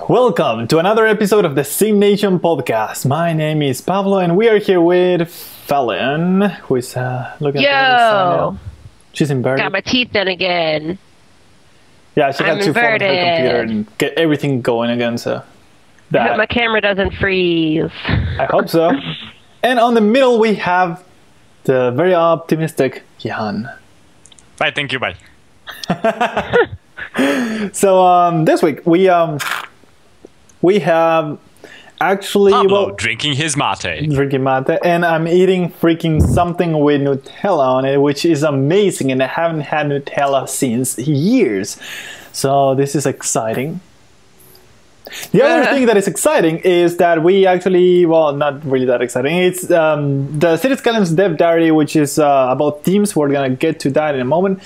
Welcome to another episode of the SimNation Podcast. My name is Pablo, and we are here with Fallon, who is looking at the She's inverted. Got my teeth done again. Yeah, she had to phone her computer and get everything going again, so... I hope my camera doesn't freeze. I hope so. And on the middle, we have the very optimistic Jan. Bye, thank you, bye. So, this week, we have actually... Pablo drinking his mate. Drinking mate. And I'm eating freaking something with Nutella on it, which is amazing. And I haven't had Nutella since years. So this is exciting. The other thing that is exciting is that we actually... Well, not really that exciting. It's the Cities Skylines Dev Diary, which is about themes. We're going to get to that in a moment.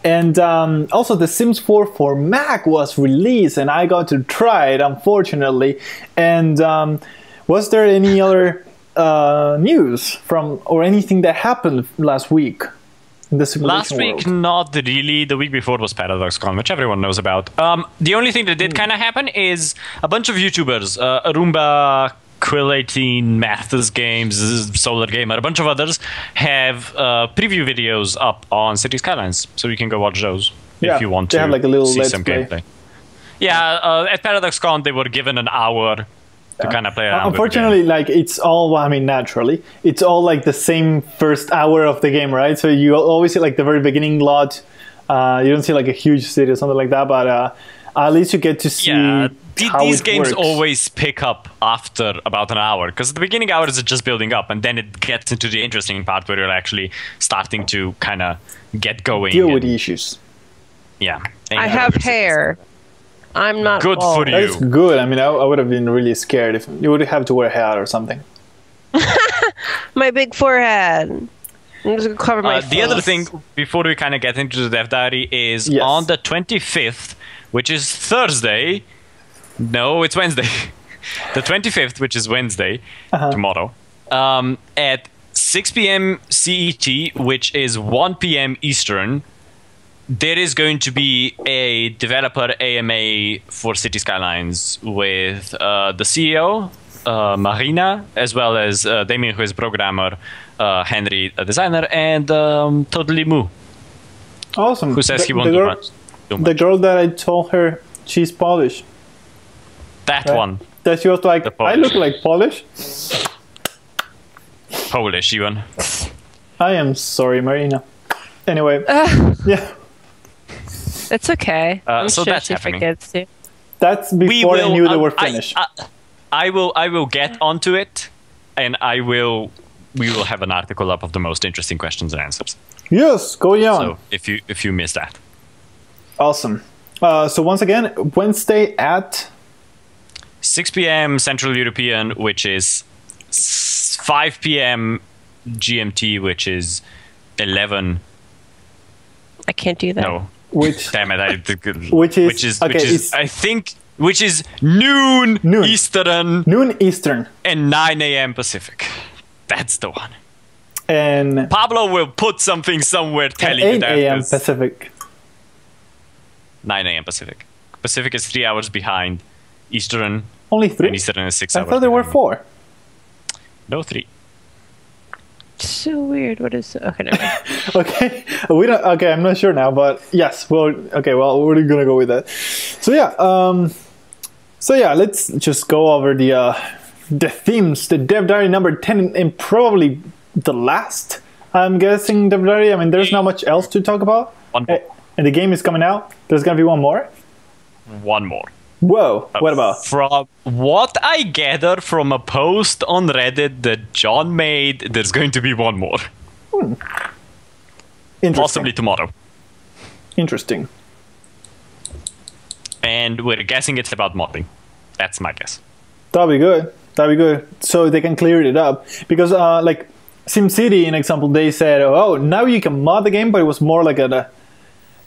And also the Sims 4 for Mac was released and I got to try it, unfortunately. And was there any other news from or anything that happened last week in the simulation world? Not really. The week before was ParadoxCon, which everyone knows about. The only thing that did kind of happen is a bunch of YouTubers, Arumba, Quill18, Mathis Games, Solar Gamer, a bunch of others have preview videos up on Cities Skylines, so you can go watch those if you want to have like a little see let's some play. gameplay. Yeah, at ParadoxCon they were given an hour to kind of play around. Unfortunately, like it's all, well, I mean, naturally, it's all like the same first hour of the game, right? So you always see like the very beginning lot. You don't see like a huge city or something like that, but at least you get to see. Yeah. These games always pick up after about an hour, because the beginning hours are just building up, and then it gets into the interesting part where you're actually starting to kind of get going. Deal with issues. Yeah. I have hair. I'm not good bald. for you. That's good. I mean, I would have been really scared if you would have to wear a hat or something. My big forehead. I'm just gonna cover my face. The other thing, before we kind of get into the Dev Diary, is on the 25th, which is Thursday. No, it's Wednesday. The 25th, which is Wednesday, tomorrow, at 6 p.m. CET, which is 1 p.m. Eastern, there is going to be a developer AMA for Cities Skylines with the CEO, Marina, as well as Damien, who is programmer, Henry, a designer, and Totally Moo. Awesome. Who says he won't do much. The girl that I told her she's Polish. That one. That she was like, I look like Polish. Polish, even. I am sorry, Marina. Anyway, yeah. It's okay. I'm so sure that's she happening. forgets to. That's before I knew they were finished. I will get onto it, and we will have an article up of the most interesting questions and answers. Yes, go on. So if you missed that. Awesome. So once again, Wednesday at 6 p.m. Central European, which is 5 p.m. GMT, which is 11. I can't do that. No. Damn it! Which is noon Eastern. Noon Eastern. And 9 a.m. Pacific. That's the one. And Pablo will put something somewhere telling you that 8 a.m. Pacific. 9 a.m. Pacific. Pacific is 3 hours behind Eastern. Only 3? And Eastern is 6 hours. I thought there were 4. No, 3. So weird. What is... Okay, never mind. Okay. We don't... Okay, I'm not sure now, but yes. Well, okay, well, we're going to go with that. So yeah, let's just go over the themes, the Dev Diary number 10, and probably the last, I'm guessing, Dev Diary. I mean, there's not much else to talk about. One more. And the game is coming out. There's going to be one more? One more. Whoa, what about? From what I gather from a post on Reddit that John made, there's going to be one more. Possibly tomorrow. Interesting. And we're guessing it's about modding. That's my guess. That'll be good. That'll be good. So they can clear it up. Because, like, SimCity, in example, they said, oh, now you can mod the game, but it was more like a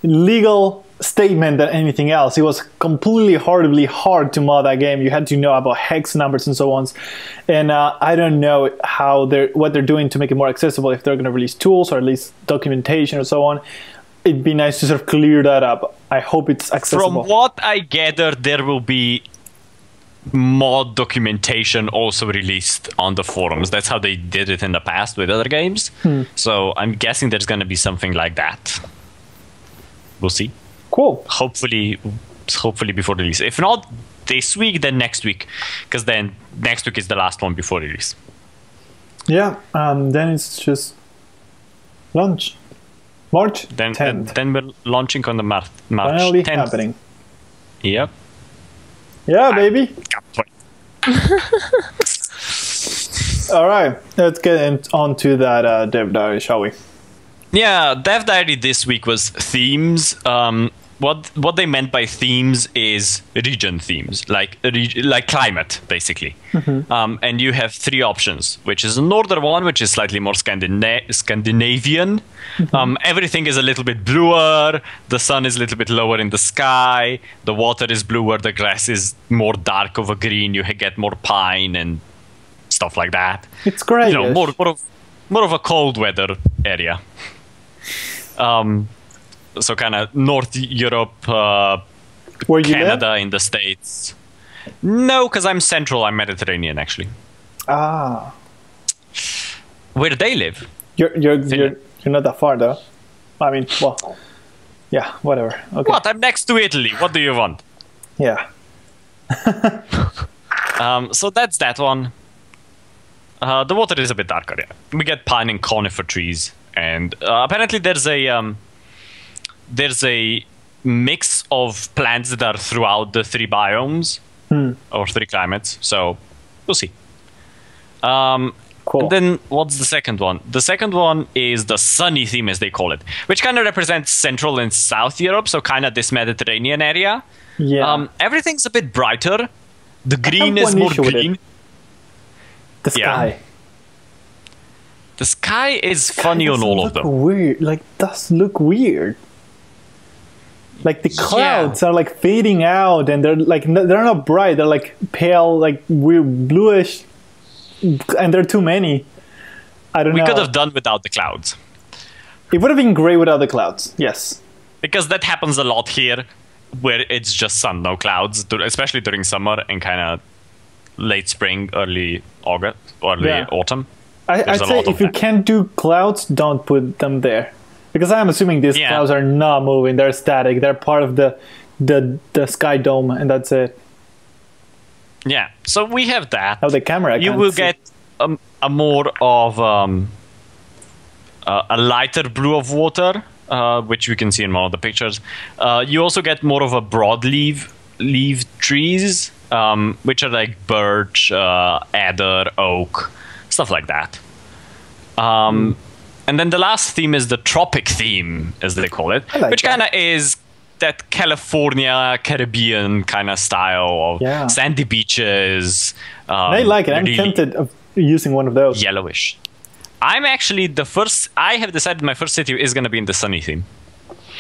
legal statement than anything else. It was completely horribly hard to mod that game. You had to know about hex numbers and so on. And I don't know what they're doing to make it more accessible, if they're going to release tools or at least documentation or so on. It'd be nice to sort of clear that up. I hope it's accessible. From what I gather, there will be mod documentation also released on the forums. That's how they did it in the past with other games. So I'm guessing there's going to be something like that. We'll see. Cool. Hopefully before release. If not this week, then next week, because then next week is the last one before release. Yeah. Then it's just launch. March 10th. Then we're launching on the March Finally 10th. happening. Yep. Yeah, baby. All right, let's get on to that dev diary, shall we? Yeah, dev diary this week was themes. What they meant by themes is region themes, like climate, basically. And you have three options, which is a northern one, which is slightly more Scandinavian. Everything is a little bit bluer. The sun is a little bit lower in the sky. The water is bluer. The grass is more dark of a green. You get more pine and stuff like that. It's great. You know, more of a cold weather area. So kind of North Europe, Where you Canada live? in the States. No, because I'm central. I'm Mediterranean, actually. Ah. Where they live? You're not that far, though. I mean, well, yeah, whatever. Okay. What? I'm next to Italy. What do you want? Yeah. So that's that one. The water is a bit darker, yeah. We get pine and conifer trees. And apparently there's a mix of plants that are throughout the three biomes or three climates. So we'll see. Cool. And then what's the second one? The second one is the sunny theme, as they call it, which kind of represents Central and South Europe. So kind of this Mediterranean area. Yeah. Everything's a bit brighter. The green is more green. The sky. Yeah. The sky is funny on all of them. Weird. Like, does look weird. Like the clouds are like fading out, and they're not bright. They're like pale, like weird bluish, and there are too many. I don't know. We could have done without the clouds. It would have been great without the clouds. Yes. Because that happens a lot here, where it's just sun, no clouds, especially during summer and kind of late spring, early August, early autumn. I'd say if you can't do clouds, don't put them there. Because I'm assuming these clouds are not moving. They're static. They're part of the sky dome, and that's it. Yeah. So we have that. Oh, the camera. You will get a more of a lighter blue of water, which we can see in one of the pictures. You also get more of a broadleaf trees, which are like birch, alder, oak, stuff like that. And then the last theme is the tropic theme, as they call it, which kind of is that California, Caribbean kind of style of sandy beaches. I like it. I'm tempted of using one of those. Yellowish. I'm actually I have decided my first city is going to be in the sunny theme.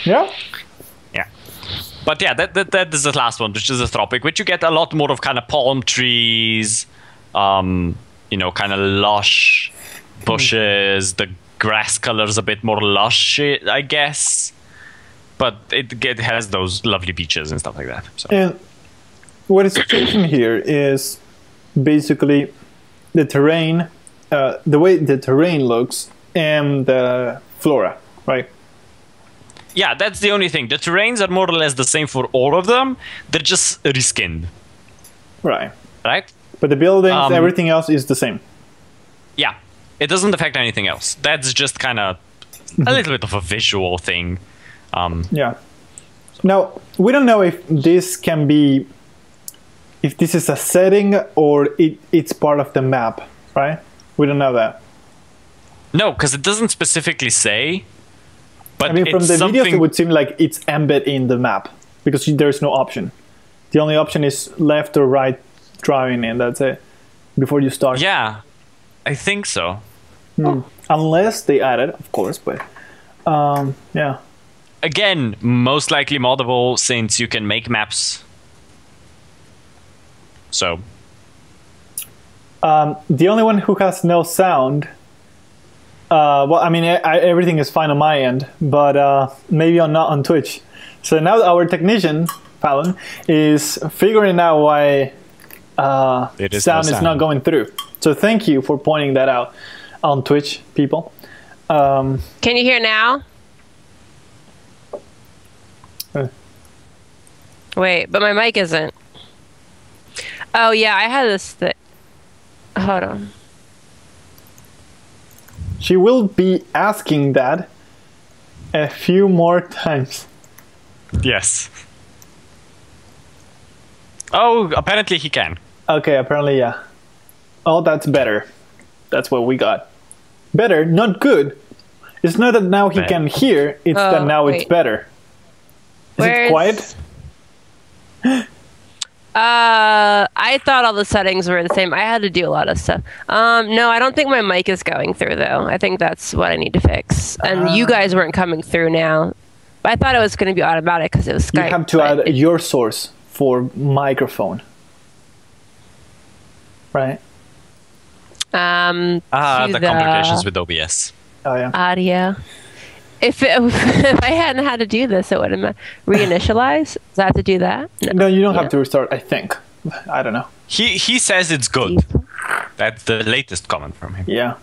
Yeah? Yeah. But yeah, that is the last one, which is the tropic, which you get a lot more of kind of palm trees, kind of lush bushes. The grass color's a bit more lush, I guess. But it has those lovely beaches and stuff like that. So. And what is interesting here is basically the terrain, the way the terrain looks, and the flora, right? Yeah, that's the only thing. The terrains are more or less the same for all of them. They're just reskinned. Right. Right? But the buildings, everything else is the same. Yeah. It doesn't affect anything else. That's just kind of a little bit of a visual thing. Yeah. Now, we don't know if this can be, if this is a setting or it's part of the map, right? We don't know that. No, because it doesn't specifically say. But I mean, from the videos, it would seem like it's embedded in the map because there's no option. The only option is left or right driving, and that's it before you start. Yeah, I think so. Unless they add it, of course, but yeah. Again, most likely moddable since you can make maps. So. The only one who has no sound. Well, I mean, everything is fine on my end, but maybe not on Twitch. So now our technician, Fallon, is figuring out why sound is not going through. So thank you for pointing that out on Twitch, people. Can you hear now? Wait, but my mic isn't. Oh yeah, I had this thing. Hold on. She will be asking that a few more times. Yes. Oh, apparently he can. Okay, apparently, yeah. Oh, that's better. That's what we got. Better, not good. It's not that now he can hear, it's that now it's better. Is it quiet? I thought all the settings were the same. I had to do a lot of stuff. No, I don't think my mic is going through, though. I think that's what I need to fix. And you guys weren't coming through now. But I thought it was going to be automatic because it was Skype. You have to add your source for microphone. Right? The complications with OBS. Oh, yeah. Audio. If I hadn't had to do this, it would have reinitialized. Does I have to do that? No, you don't have to restart, I think. I don't know. He says it's good. That's the latest comment from him. Yeah.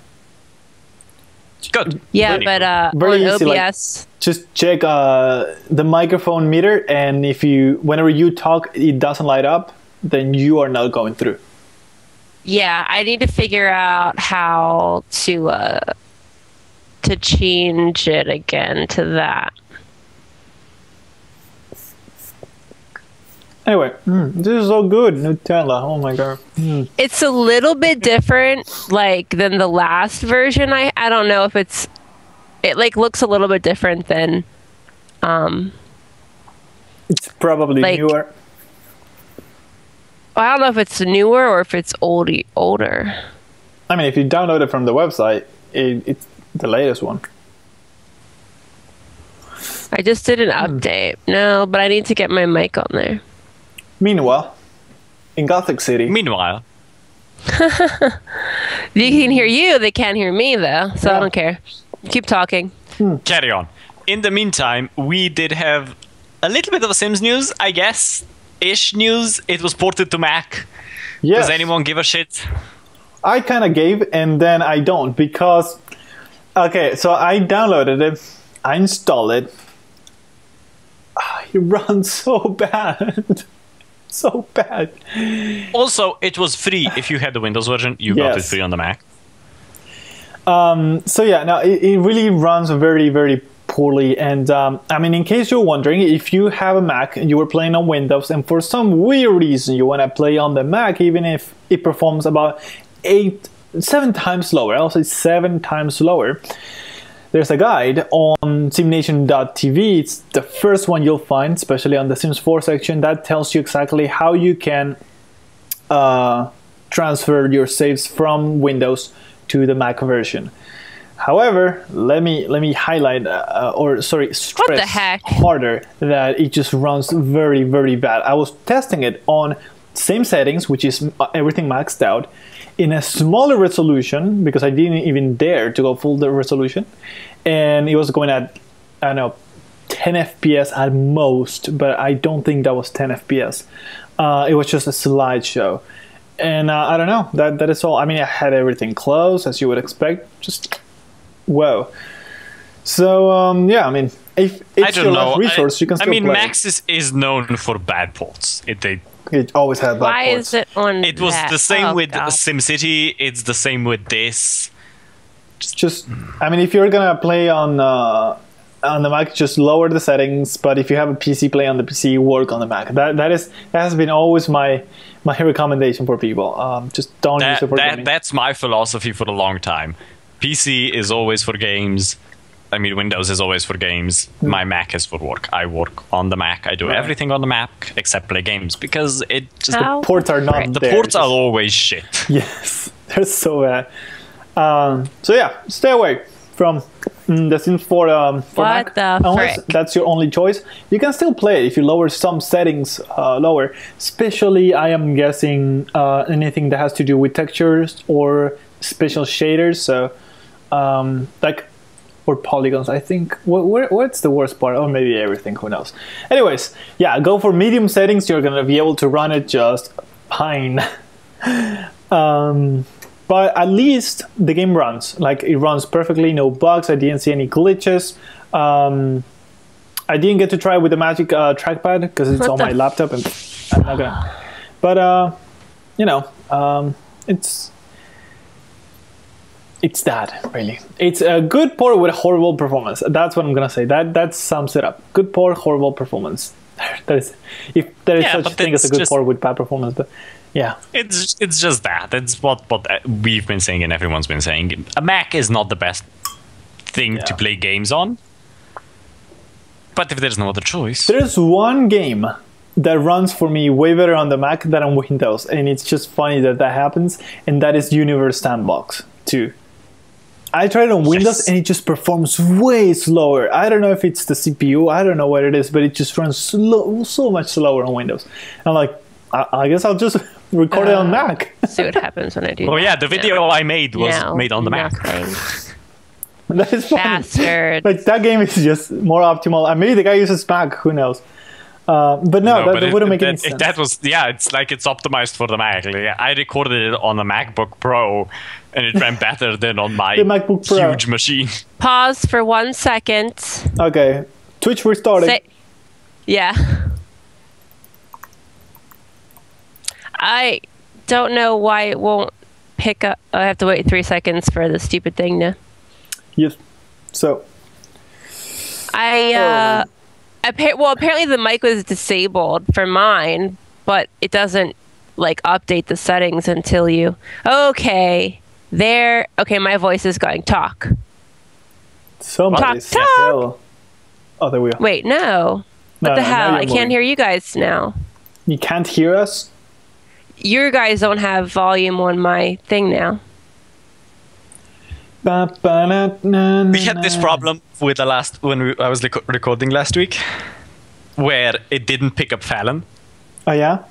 Good. Yeah, Very but very on easy, OBS... just check the microphone meter, and if whenever you talk, it doesn't light up, then you are not going through. Yeah, I need to figure out how to change it again to that. Anyway, this is so good, Nutella. Oh my god. It's a little bit different, than the last version. I don't know if it looks a little bit different than. It's probably newer. I don't know if it's newer or if it's older. I mean, if you download it from the website, it's the latest one. I just did an update. No, but I need to get my mic on there. Meanwhile, in Gothic City. Meanwhile. They can hear you, they can't hear me, though, so I don't care. Keep talking. Carry on. In the meantime, we did have a little bit of a Sims news, I guess. Ish news. It was ported to Mac. Yes. Does anyone give a shit? I kind of gave, and then I don't, because... Okay, so I downloaded it. I installed it. It runs so bad. So bad. Also, it was free if you had the Windows version. You got it free on the Mac. So yeah, now it really runs very, very poorly. And I mean, in case you're wondering, if you have a Mac and you were playing on Windows, and for some weird reason you want to play on the Mac, even if it performs about 7 times slower, I'll say 7 times slower. There's a guide on SimNation.tv. It's the first one you'll find, especially on the Sims 4 section, that tells you exactly how you can transfer your saves from Windows to the Mac version. However, let me highlight stress harder that it just runs very, very bad. I was testing it on same settings, which is everything maxed out, in a smaller resolution, because I didn't even dare to go full resolution, and it was going at, I don't know, 10 FPS at most, but I don't think that was 10 FPS. It was just a slideshow, and I don't know, that is all. I mean, I had everything closed, as you would expect, just whoa. So yeah, I mean, if it's your last resource, you can still play. Mac is known for bad ports. It always had bad ports. Why is it on It was the same with SimCity. It's the same with this. Just, I mean, if you're gonna play on the Mac, just lower the settings. But if you have a PC, play on the PC. Work on the Mac. That has been always my recommendation for people. Just don't use it for gaming. That's my philosophy for a long time. PC is always for games. I mean, Windows is always for games. My Mac is for work. I work on the Mac. I do everything on the Mac except play games, because it just the ports are not the there. ports are always shit. Yes, they're so bad. So yeah, stay away from the Sims for Mac. Unless that's your only choice. You can still play it if you lower some settings lower. Especially, I am guessing anything that has to do with textures or special shaders. So or polygons, I think. What's the worst part? Or maybe everything, who knows. Anyways, yeah, go for medium settings. You're gonna be able to run it just fine. But at least the game runs. Like, it runs perfectly, no bugs. I didn't see any glitches. I didn't get to try with the Magic trackpad because it's on my laptop, and I'm not gonna. But it's that, really. It's a good port with a horrible performance. That's what I'm gonna say. That sums it up. Good port, horrible performance. That is, if there is such a thing as a good port with bad performance, but yeah, it's just that. It's what we've been saying and everyone's been saying. A Mac is not the best thing to play games on. But if there's no other choice, there's one game that runs for me way better on the Mac than on Windows, and it's just funny that happens. And that is Universe Sandbox 2. I tried it on Windows and it just performs way slower. I don't know if it's the CPU, I don't know what it is, but it just runs so much slower on Windows. I'm like, I guess I'll just record it on Mac. See what happens when I do that. Oh yeah, the video I made was made on the Mac. That is funny. Bastard. Like, that game is just more optimal. And maybe the guy uses Mac, who knows. But that wouldn't make any sense. That was, it's like it's optimized for the Mac. Like, I recorded it on a MacBook Pro, and it ran better than on my MacBook Pro. Huge machine. Pause for 1 second. Okay, Twitch restarting. Yeah. I don't know why it won't pick up. I have to wait 3 seconds for the stupid thing to. Yes. So. Apparently the mic was disabled for mine, but it doesn't update the settings until you. Okay, my voice is going. Talk. Talk. Oh, there we go. Wait, no. What the hell? I can't hear you guys now. You can't hear us? You guys don't have volume on my thing now. We had this problem with I was recording last week, where it didn't pick up Fallon. Oh yeah.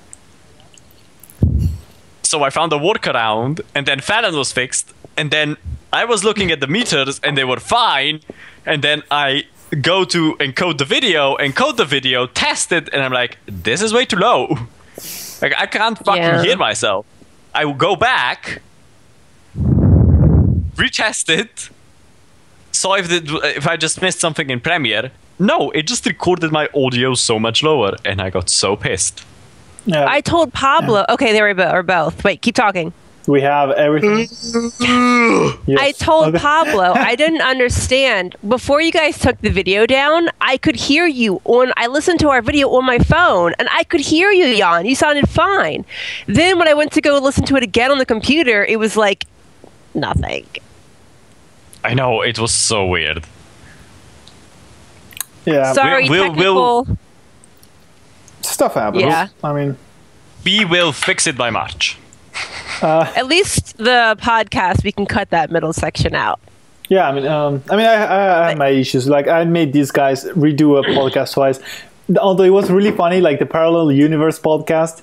So I found a workaround, and then Fallon was fixed, and then I was looking at the meters, and they were fine, and then I go to encode the video, test it, and I'm like, this is way too low. Like, I can't fucking hear myself. I will go back, retest it, saw if I just missed something in Premiere. No, it just recorded my audio so much lower, and I got so pissed. Yeah. I told Pablo. Okay, they were both. Wait, keep talking. We have everything. Yes. I told Pablo I didn't understand. Before you guys took the video down, I could hear you I listened to our video on my phone, and I could hear you, Jan. You sounded fine. Then when I went to go listen to it again on the computer, it was like nothing. I know, it was so weird. Yeah. Sorry, technical. Stuff happens. Yeah. I mean, we will fix it by March. At least the podcast, we can cut that middle section out. Yeah, I had my issues. Like, I made these guys redo a podcast twice. Although it was really funny, like the Parallel Universe podcast,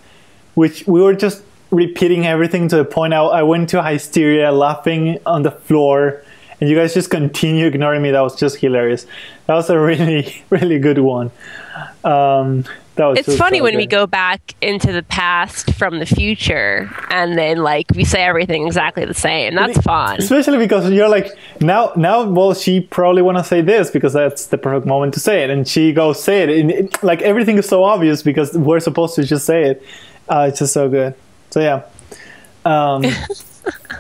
which we were just repeating everything to the point I went to hysteria, laughing on the floor, and you guys just continue ignoring me. That was just hilarious. That was a really, really good one. It's funny when we go back into the past from the future, and then we say everything exactly the same. That's fun. Especially because you're like, now, well, she probably want to say this because that's the perfect moment to say it, and she goes say it. And everything is so obvious because we're supposed to just say it. It's just so good. So yeah,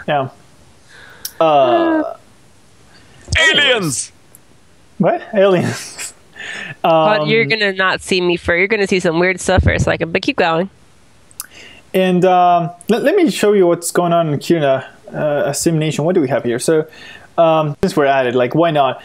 yeah. Aliens. What? Aliens. But you're gonna not see me you're gonna see some weird stuff for a second, but keep going. And let me show you what's going on here in SimNation. What do we have here? So since we're at it, why not?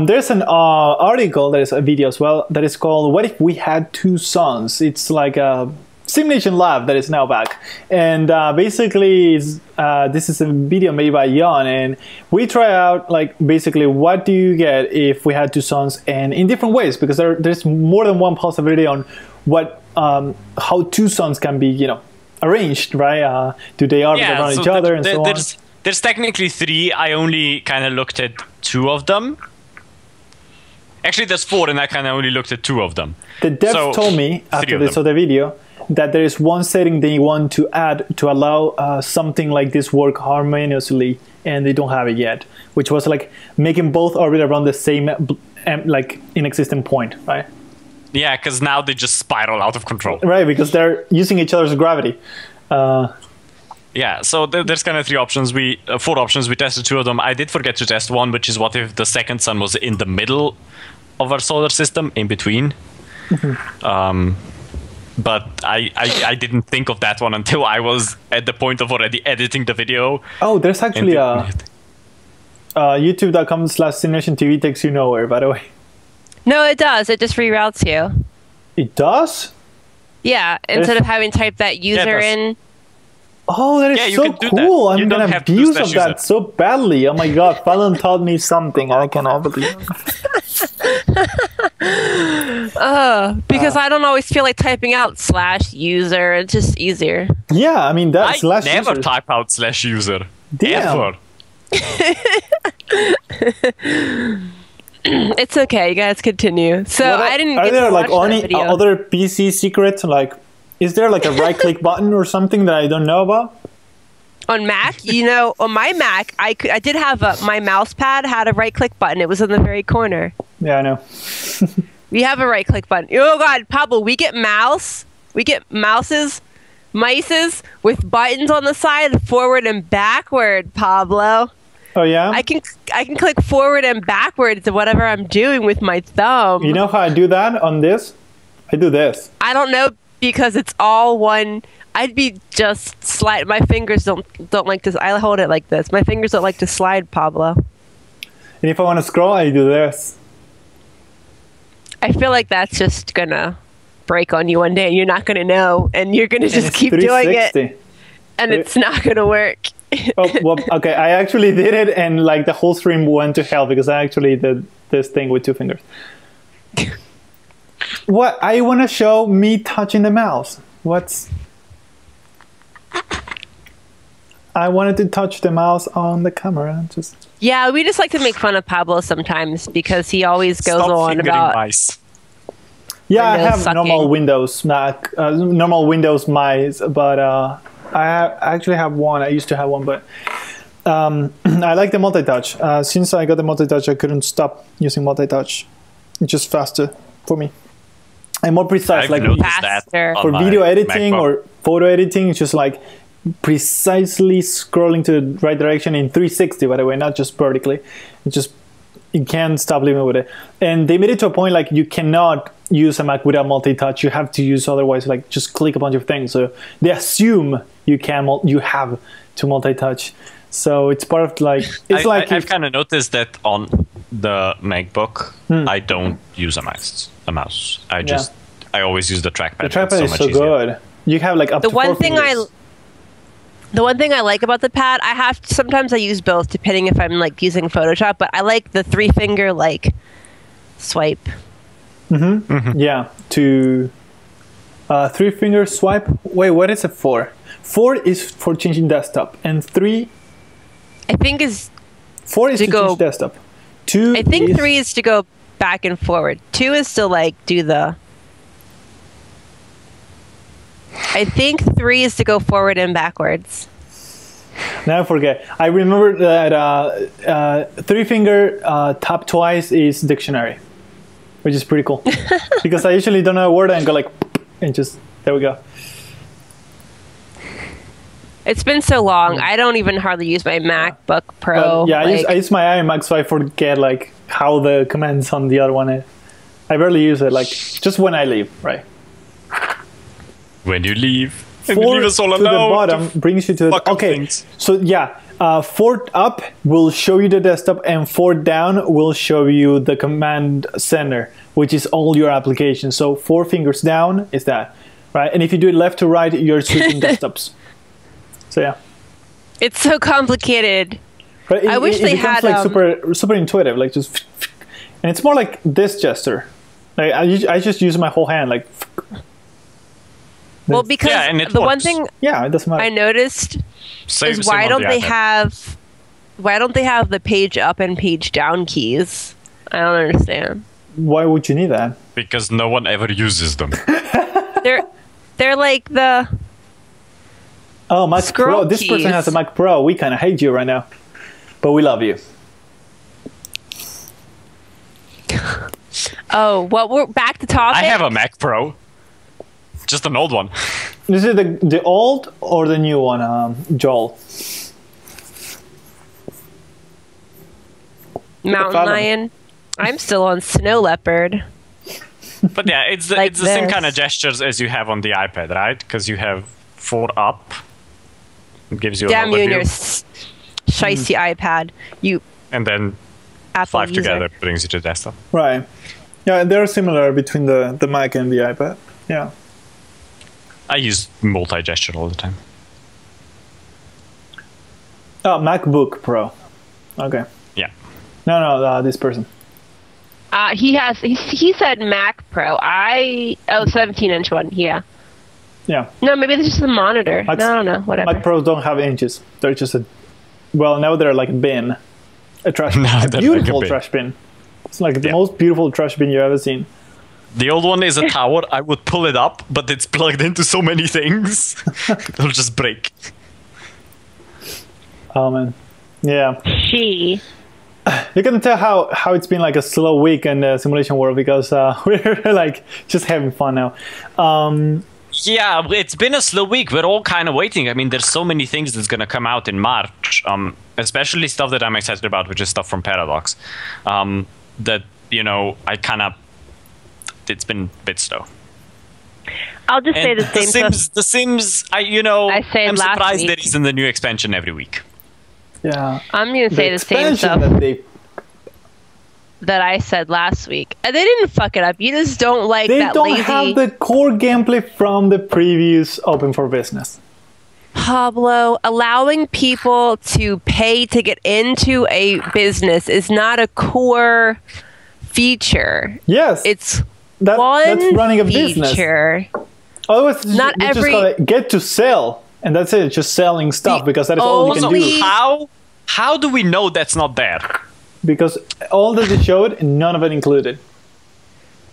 There's an article that is a video as well that is called "What If We Had Two Suns?" It's like a SimNation Lab that is now back, and basically this is a video made by Jan, and we try out basically what do you get if we had two suns, and in different ways, because there's more than one possibility on what how two suns can be arranged, right? Do they orbit around each other and so on? There's technically three. I only kind of looked at two of them. Actually, there's four, and I kind of only looked at two of them. The devs told me after they saw the video that there is one setting they want to add to allow something like this work harmoniously, and they don't have it yet, which was like making both orbit around the same like inexistent point, right? Yeah, because now they just spiral out of control. Right, because they're using each other's gravity. Yeah, so there's kind of 4 options. We tested 2 of them. I did forget to test one, which is what if the second sun was in the middle of our solar system, in between. But I didn't think of that one until I was at the point of already editing the video. Oh, there's actually youtube.com/SimNation TV takes you nowhere, by the way. No, it does. It just reroutes you. It does? Yeah, instead of having typed that user in. Oh, that is so cool. I'm going to abuse of that so badly. Oh my god, Fallon taught me something. I cannot believe it. Because I don't always feel like typing out /user. It's just easier. Yeah, I mean, that's I never type out /user. Damn. Ever. It's okay, you guys continue. So I didn't. Are get there to like watch any other PC secrets? Like, is there like a right-click button or something that I don't know about? On Mac, on my Mac, I did have my mouse pad had a right-click button. It was in the very corner. Yeah, I know. We have a right-click button. Oh God, Pablo, we get mices with buttons on the side, forward and backward. Pablo. Oh yeah. I can click forward and backwards to whatever I'm doing with my thumb. You know how I do that on this? I do this. I don't know, because it's all one. I'd be just slide. My fingers don't like to. I hold it like this. My fingers don't like to slide, Pablo. And if I want to scroll, I do this. I feel like that's just gonna break on you one day, and you're not gonna know, and you're gonna just keep doing it, and it's not gonna work. Oh, well, okay, I actually did it, and like the whole stream went to hell because I actually did this thing with 2 fingers. What? I want to show me touching the mouse. I wanted to touch the mouse on the camera. Yeah, we just like to make fun of Pablo sometimes because he always goes on about mice. Yeah, I have normal Windows Mac, normal Windows mice, but I actually have one. I used to have one, but I like the multi-touch. Since I got the multi-touch, I couldn't stop using multi-touch. It's just faster for me. And more precise, like for video editing or photo editing. It's just like precisely scrolling to the right direction in 360, by the way, not just vertically. You can't stop living with it. And they made it to a point like you cannot use a Mac without multi-touch. You have to use otherwise, like just click a bunch of things. So they assume you have to multi-touch. So it's part of like I've kind of noticed that on the MacBook, I don't use a mouse. I always use the trackpad. The trackpad is so good. You have like up to 4 fingers. The one thing I like about the pad, sometimes I use both depending if I'm like using Photoshop, but I like the 3-finger like swipe. Yeah, to 3-finger swipe. Wait, what is it for? 4 is for changing desktop, and 3 I think is 4 is to change desktop. 2 I think 3 is to go back and forward. 2 is to like do the I think 3 is to go forward and backwards. Now I forget. I remember that 3-finger tap twice is dictionary, which is pretty cool. Because I usually don't know a word and go like, and just, there we go. It's been so long. I don't even hardly use my MacBook Pro. Yeah, I use my iMac, so I forget like how the commands on the other one is. I barely use it, like just when I leave, right? When you leave, and you leave us all alone. To the bottom brings you to the... Okay, things. So yeah, 4 up will show you the desktop, and 4 down will show you the command center, which is all your applications. So 4 fingers down is that, right? And if you do it left to right, you're switching desktops. So yeah. It's so complicated. But I wish they had... like super intuitive, like just... And it's more like this gesture. Like I just use my whole hand, like... Well, because the one thing it doesn't matter. I noticed is why don't they have the page up and page down keys? I don't understand. Why would you need that? Because no one ever uses them. They're like the Mac scroll Pro. This person keys. has a Mac Pro. We kind of hate you right now, but we love you. Oh, well, we're back to topic. I have a Mac Pro. Just an old one. Is it the old or the new one, Joel? Mountain Lion. I'm still on Snow Leopard. But yeah, it's the same kind of gestures as you have on the iPad, right? Because you have 4 up. It gives you Damn an you overview. and your shicey iPad. You And then Apple 5 user. together brings you to desktop. Right. Yeah, they're similar between the Mac and the iPad. Yeah. I use multi-gesture all the time. Oh, MacBook Pro. Okay. Yeah. No, this person. He said Mac Pro. 17-inch one. Yeah. Yeah. No, maybe it's just the monitor. Macs- No, whatever. Mac Pros don't have inches. They're just now they're like a bin. A trash bin. Now A they're beautiful like a bin. trash bin. It's like the Yeah. most beautiful trash bin you've ever seen. The old one is a tower. I would pull it up, but it's plugged into so many things. It'll just break. Oh, man. Yeah. She. You can tell how it's been like a slow week in the simulation world because we're like just having fun now. Yeah, it's been a slow week. We're all kind of waiting. I mean, there's so many things that's going to come out in March, especially stuff that I'm excited about, which is stuff from Paradox. That, I kind of... It's been a bit slow. I'll just say And the same stuff. The Sims, I'm said last surprised week. that it's in the new expansion every week. Yeah. I'm going to say the same expansion stuff that I said last week. And they didn't fuck it up. You just don't like They that don't lazy... have the core gameplay from the previous Open for Business. Pablo, allowing people to pay to get into a business is not a core feature. Yes. It's that's running a business. feature. Otherwise, Not we every- just gotta get to sell, and that's it. Just selling stuff because that is all you can only- do. How do we know that's not there? Because all that they showed, none of it included.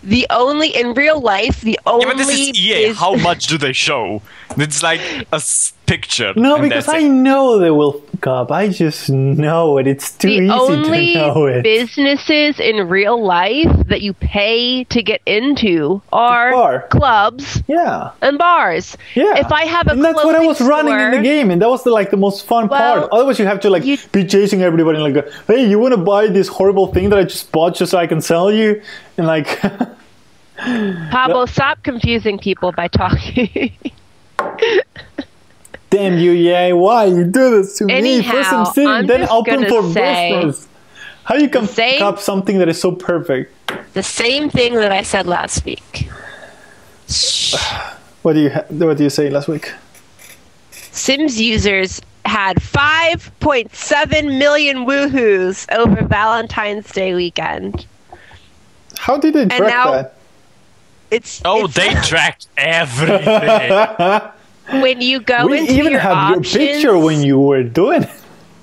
In real life, the only Yeah, but this is EA. How much do they show? It's like a picture. No, and because that's I it. know they will fuck up. I just know it. It's too the easy only to know it. businesses in real life that you pay to get into are bar. clubs Yeah. and bars. Yeah. If I have a and that's what I was running in the store- game, and that was the most fun part. Otherwise, you have to be chasing everybody and like, hey, you want to buy this horrible thing that I just bought just so I can sell you? And like, Pablo, stop confusing people by talking. damn you, yay! Why you do this to me? First Anyhow, I'm I'm then just open gonna for say business. How you can same- pick up something that is so perfect? The same thing that I said last week. What do you say last week? Sims users had 5.7 million woohoos over Valentine's Day weekend. How did they track now- that? It's They tracked everything. when you go We into even your have options, your picture when you were doing it.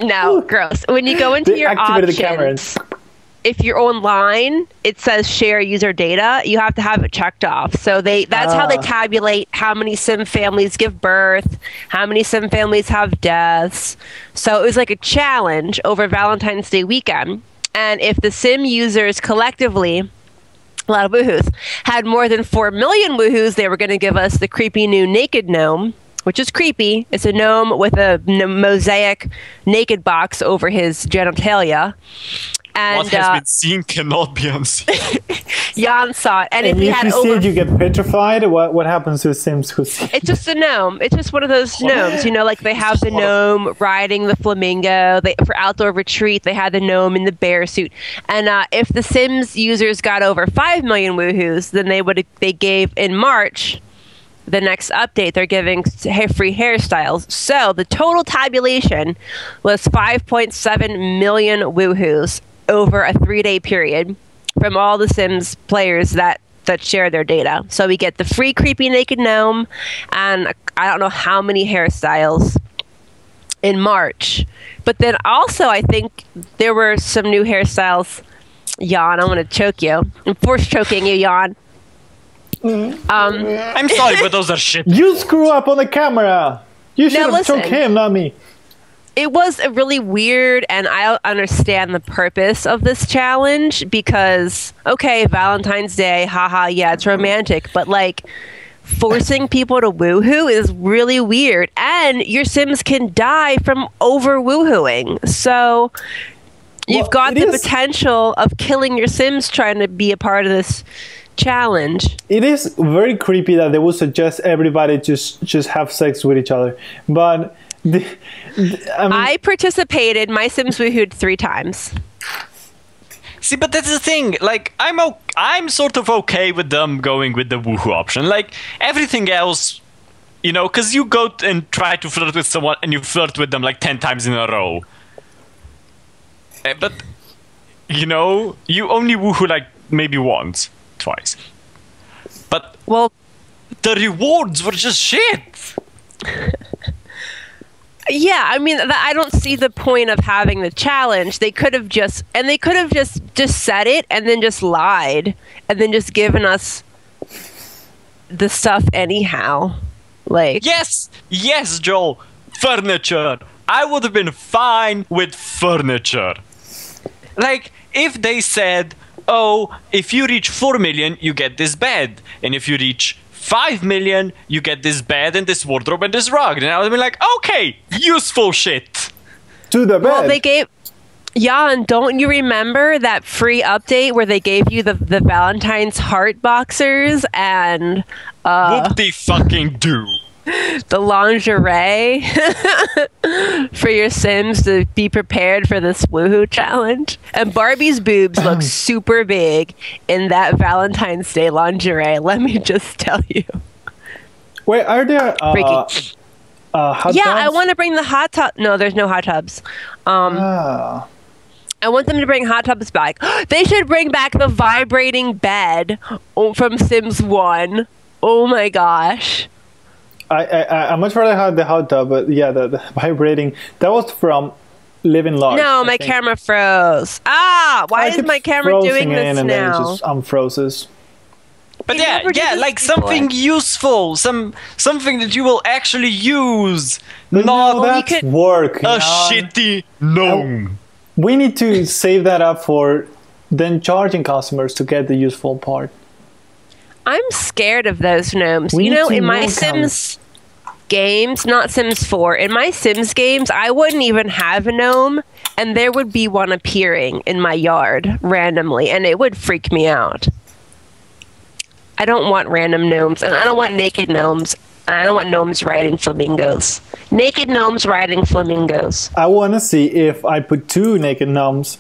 No, gross. When you go into They your activated options, the cameras. if you're online, it says share user data. You have to have it checked off. So that's how they tabulate how many Sim families give birth, how many Sim families have deaths. So it was like a challenge over Valentine's Day weekend. And if the Sim users collectively, a lot of woohoos, had more than 4 million woohoos, they were going to give us the creepy new naked gnome, which is creepy. It's a gnome with a mosaic naked box over his genitalia. And What has been seen cannot be unseen. Jan saw it. And if And we if had you see over... it, you get petrified. What happens to Sims who see it? It's just a gnome. It's just one of those gnomes. Like they have the gnome riding the flamingo. For outdoor retreat, they had the gnome in the bear suit. And if the Sims users got over 5 million woohoos, then they gave in March, the next update, they're giving free hairstyles. So the total tabulation was 5.7 million woohoos over a 3-day period from all the Sims players that share their data. So we get the free creepy naked gnome and I don't know how many hairstyles in March. But then also I think there were some new hairstyles. Jan, I'm going to choke you. I'm force choking you, Jan. I'm sorry, but those are shit. You screw up on the camera. You should have took him, not me. It was a really weird, and I don't understand the purpose of this challenge because, okay, Valentine's Day, haha, yeah, it's romantic, but like forcing people to woohoo is really weird, and your Sims can die from over woohooing. So you've got the potential of killing your Sims trying to be a part of this challenge. It is very creepy that they would suggest everybody just have sex with each other, but I participated. My Sims woohooed 3 times. See, but that's the thing. Like, I'm sort of okay with them going with the woohoo option. Like, everything else, you know, because you go and try to flirt with someone and you flirt with them like 10 times in a row. But, you know, you only woohoo like maybe once, twice. But, well, the rewards were just shit. Yeah, I mean, I don't see the point of having the challenge. They could have just said it and then just lied and then just given us the stuff anyhow. Like, yes, Joel, furniture. I would have been fine with furniture. Like, if they said, oh, if you reach 4 million, you get this bed, and if you reach 5 million, you get this bed and this wardrobe and this rug. And I would have been like, okay, useful shit. To the bed. Well, they gave... Yeah, and don't you remember that free update where they gave you the Valentine's heart boxers and... Whoop-de-fucking-do. The lingerie for your Sims to be prepared for this woohoo challenge. And Barbie's boobs look super big in that Valentine's Day lingerie. Let me just tell you. Wait, are there hot tubs? I want to bring the hot tub. No, there's no hot tubs. I want them to bring hot tubs back. They should bring back the vibrating bed from Sims 1. Oh my gosh. I much rather have the hot tub, but yeah, the vibrating. That was from Living Large. No, my camera froze. Why is my camera doing this now? Then it just unfroze. But yeah, like something useful, something that you will actually use, but not no, that's work. A shitty gnome. We need to save that up for then charging customers to get the useful part. I'm scared of those gnomes. You know, in my Sims games, not Sims 4, in my Sims games, I wouldn't even have a gnome, and there would be one appearing in my yard randomly, and it would freak me out. I don't want random gnomes, and I don't want naked gnomes, and I don't want gnomes riding flamingos. Naked gnomes riding flamingos. I want to see if I put 2 naked gnomes,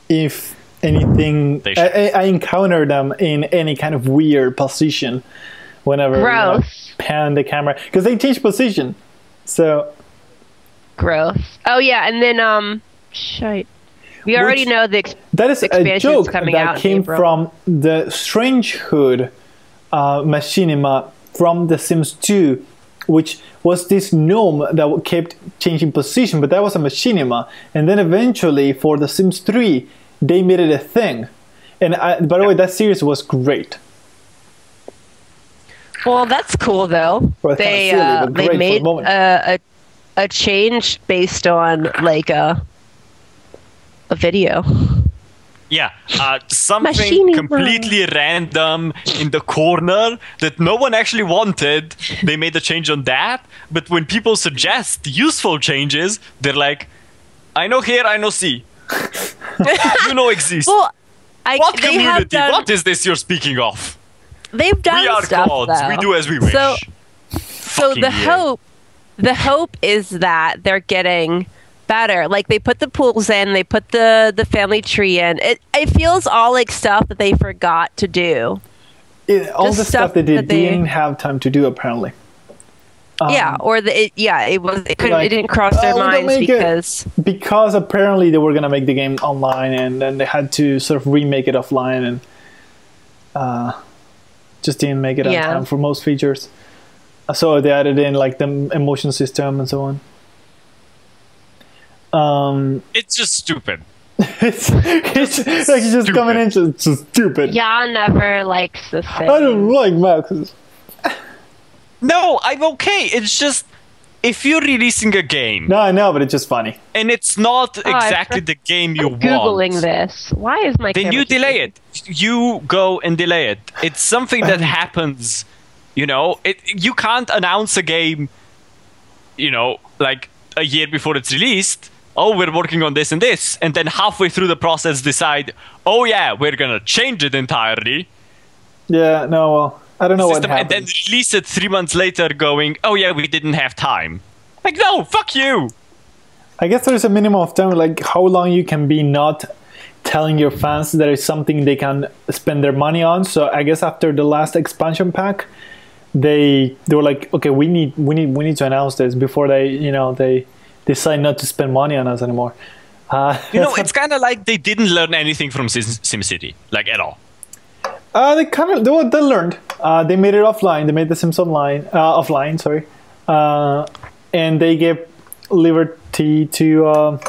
if anything, I encounter them in any kind of weird position whenever I pan the camera, because they change position. So gross. Oh yeah, and then shite. We already know that is a joke that came from the Strangehood machinima from The Sims 2, which was this gnome that kept changing position, but that was a machinima. And then eventually for The Sims 3, they made it a thing. And by the way, that series was great. Well, that's cool though. They made a change based on like a video. Yeah, something completely random in the corner that no one actually wanted. They made a change on that, but when people suggest useful changes, they're like, I know here, I know see. You know exist. Well, what community? What is this you're speaking of? They've done we are stuff, gods. though. We do as we wish. So the hope is that they're getting better. Like they put the pools in, they put the family tree in. It feels all like stuff that they forgot to do. All the stuff that they didn't have time to do apparently. It didn't cross their minds because apparently they were gonna make the game online, and then they had to sort of remake it offline, and just didn't make it on time for most features. So they added in like the emotion system and so on. It's just stupid. it's like he's just coming in just stupid. Y'all never likes the Sims. I don't like Max. No, I'm okay. It's just if you're releasing a game. No, I know, but it's just funny. And it's not exactly the game you want. Googling this. Why is my Then you delay it. You go and delay it. It's something that happens, you know. You can't announce a game, you know, like a year before it's released. Oh, we're working on this and this. And then halfway through the process decide, oh yeah, we're going to change it entirely. Yeah, no, well, I don't know what happened. And then release it 3 months later going, oh yeah, we didn't have time. Like, no, fuck you. I guess there's a minimum of time, like how long you can be not telling your fans there is something they can spend their money on. So I guess after the last expansion pack, they were like, okay, we need to announce this before they decide not to spend money on us anymore. It's kind of like they didn't learn anything from SimCity, like at all. They learned. They made it offline. They made the Sims offline. Sorry, and they gave liberty to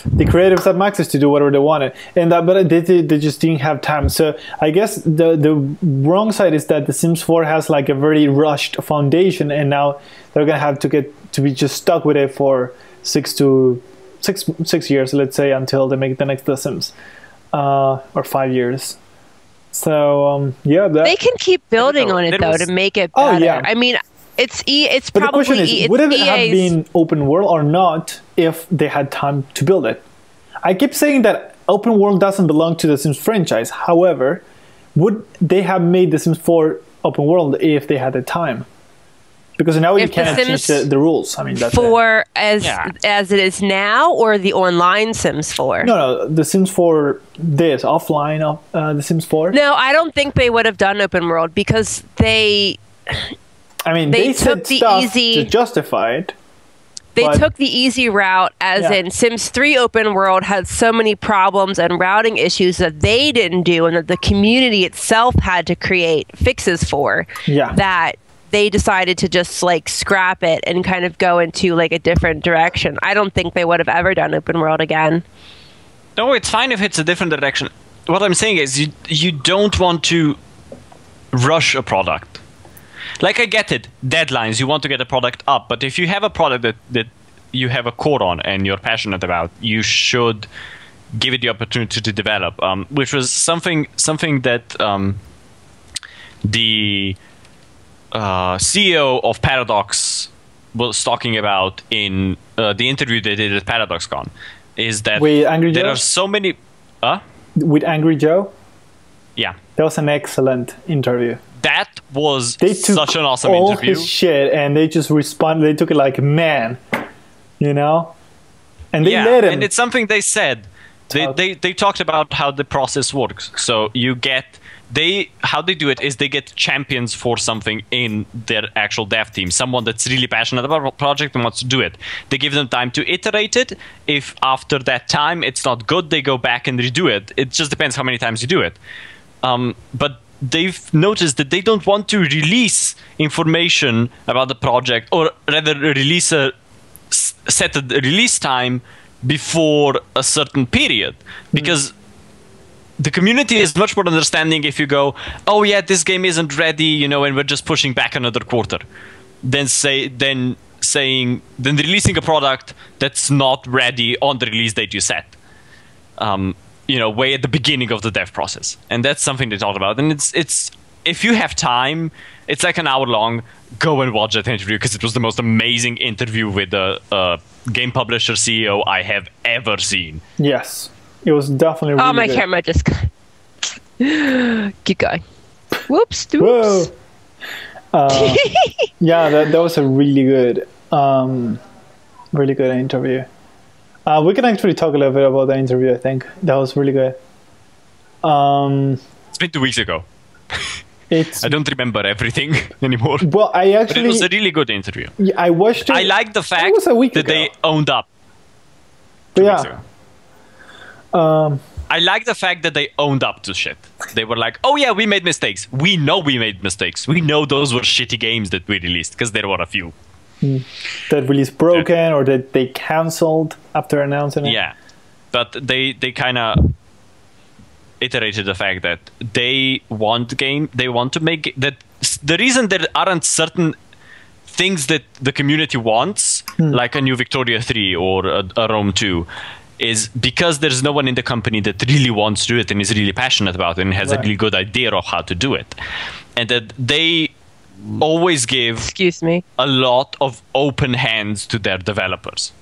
the creatives at Maxis to do whatever they wanted, but they just didn't have time. So I guess the wrong side is that the Sims 4 has like a very rushed foundation, and now they're gonna have to be just stuck with it for 6 years, let's say, until they make the next The Sims, or 5 years. So they can keep building on it though to make it better. Oh, yeah. I mean, it's but probably the question is, would it have been open world or not if they had time to build it? I keep saying that open world doesn't belong to the Sims franchise. However, would they have made the Sims 4 open world if they had the time? Because now you can't change the rules. I mean, that's as it is now, or the online Sims 4? No, the Sims 4, offline, the Sims 4. No, I don't think they would have done open world because they said stuff to justify it. They took the easy route, as in Sims 3 open world had so many problems and routing issues that they didn't do and that the community itself had to create fixes for. Yeah. That they decided to just like scrap it and kind of go into like a different direction. I don't think they would have ever done open world again. No, it's fine if it's a different direction. What I'm saying is you don't want to rush a product. Like, I get it, deadlines, you want to get a product up, but if you have a product that you have a core on and you're passionate about, you should give it the opportunity to develop, which was something that the CEO of Paradox was talking about in the interview they did at ParadoxCon, is that there are so many... With Angry Joe? Yeah. That was an excellent interview. That was such an awesome interview. They took all his shit and they just responded. They took it like, man, you know? And they let him. And it's something they said. They talked about how the process works. So you get... how they do it is they get champions for something in their actual dev team. Someone that's really passionate about a project and wants to do it. They give them time to iterate it. If after that time it's not good, they go back and redo it. It just depends how many times you do it. But they've noticed that they don't want to release information about the project, or rather set a release time before a certain period, because the community is much more understanding if you go, oh yeah, this game isn't ready, and we're just pushing back another quarter, than releasing a product that's not ready on the release date you set. Way at the beginning of the dev process. And that's something they talked about. And it's if you have time, it's like an hour long, go and watch that interview, because it was the most amazing interview with the game publisher CEO I have ever seen. Yes. It was definitely really my good. Camera just... Keep going. Whoops. Whoa. Yeah, that was a really good interview. We can actually talk a little bit about the interview, I think. That was really good. It's been 2 weeks ago. I don't remember everything anymore. Well, but it was a really good interview. Yeah, I watched it. I like the fact that they owned up. I like the fact that they owned up to shit. They were like, oh yeah, we made mistakes. We know we made mistakes. We know those were shitty games that we released, because there were a few. That release broken or that they cancelled after announcing it. Yeah. but they kind of iterated the fact that they want to make that the reason there aren't certain things that the community wants, like a new Victoria 3 or a Rome 2, is because there's no one in the company that really wants to do it and is really passionate about it and has a really good idea of how to do it. And that they always give a lot of open hands to their developers.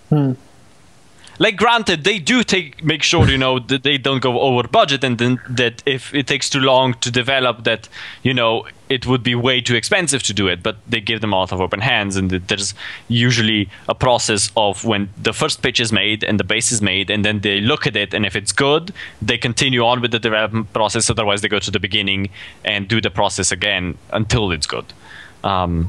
Like, granted, they do make sure, you know, that they don't go over budget, and then that if it takes too long to develop, that, you know, it would be way too expensive to do it. But they give them a lot of open hands, and there's usually a process of when the first pitch is made and the base is made, and then they look at it, and if it's good, they continue on with the development process. Otherwise, they go to the beginning and do the process again until it's good. I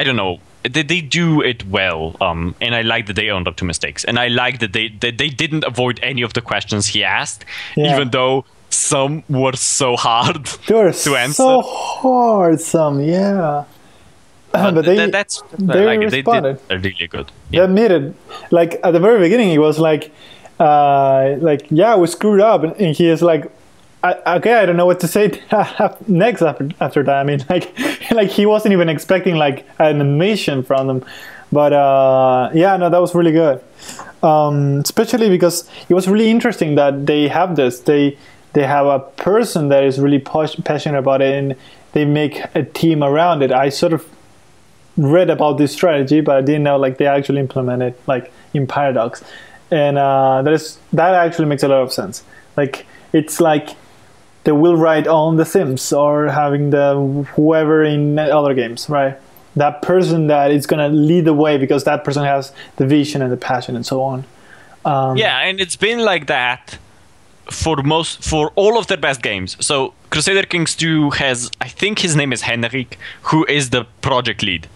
don't know. They do it well, and I like that they owned up to mistakes, and I like that they didn't avoid any of the questions he asked, even though some were so hard to answer. So hard, some, but they responded. They did really good. They admitted, like at the very beginning, he was like, we screwed up, and he is like, okay, I don't know what to say next after that. I mean, like he wasn't even expecting like an animation from them, but that was really good. Especially because it was really interesting that they have this. They have a person that is really passionate about it, and they make a team around it. I sort of read about this strategy, but I didn't know like they actually implement it like in Paradox, and that actually makes a lot of sense. Like it's like the will write on The Sims or having the whoever in other games, right? That person that is going to lead the way because that person has the vision and the passion and so on. And it's been like that for all of their best games. So Crusader Kings 2 has, I think his name is Henrik, who is the project lead.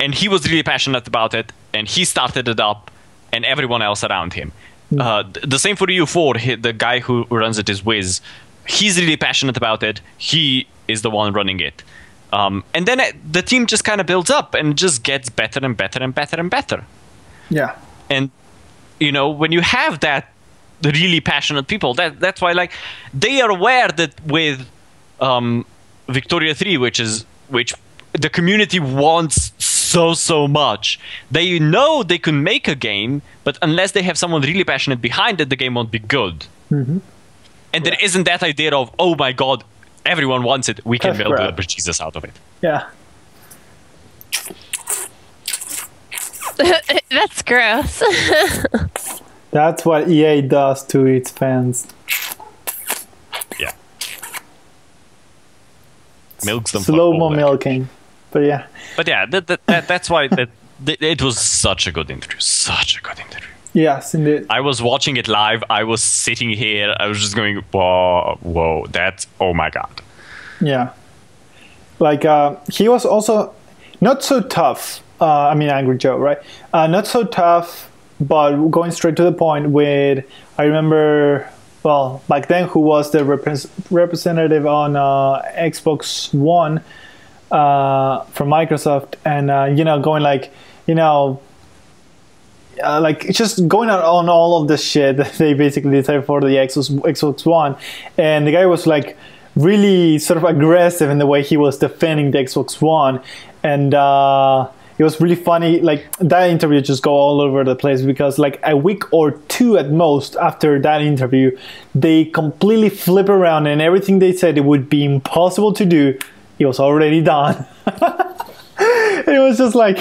And he was really passionate about it, and he started it up, and everyone else around him. The same for EU4, the guy who runs it is Wiz. He's really passionate about it. He is the one running it. And then the team just kind of builds up and just gets better and better and better and better. Yeah. And, you know, when you have that really passionate people, that's why, like, they are aware that with Victoria 3, which the community wants so much, they know they can make a game, but unless they have someone really passionate behind it, the game won't be good. And there isn't that idea of, oh my god, everyone wants it, we can build a Jesus out of it. Yeah. That's gross. That's what EA does to its fans. Yeah. Milks them. Slow-mo milking. But yeah. But yeah, that's why it was such a good interview. Such a good interview. Yes, indeed. I was watching it live. I was sitting here. I was just going, whoa, that's, oh my god. Yeah. Like, he was also not so tough. I mean, Angry Joe, right? Not so tough, but going straight to the point with, I remember, well, back then, who was the representative on Xbox One from Microsoft, and, going like, like just going on all of this shit that they basically decided for the Xbox One, and the guy was like really sort of aggressive in the way he was defending the Xbox One, and it was really funny. Like that interview just go all over the place because like a week or two at most after that interview, they completely flip around and everything they said it would be impossible to do, it was already done. It was just like.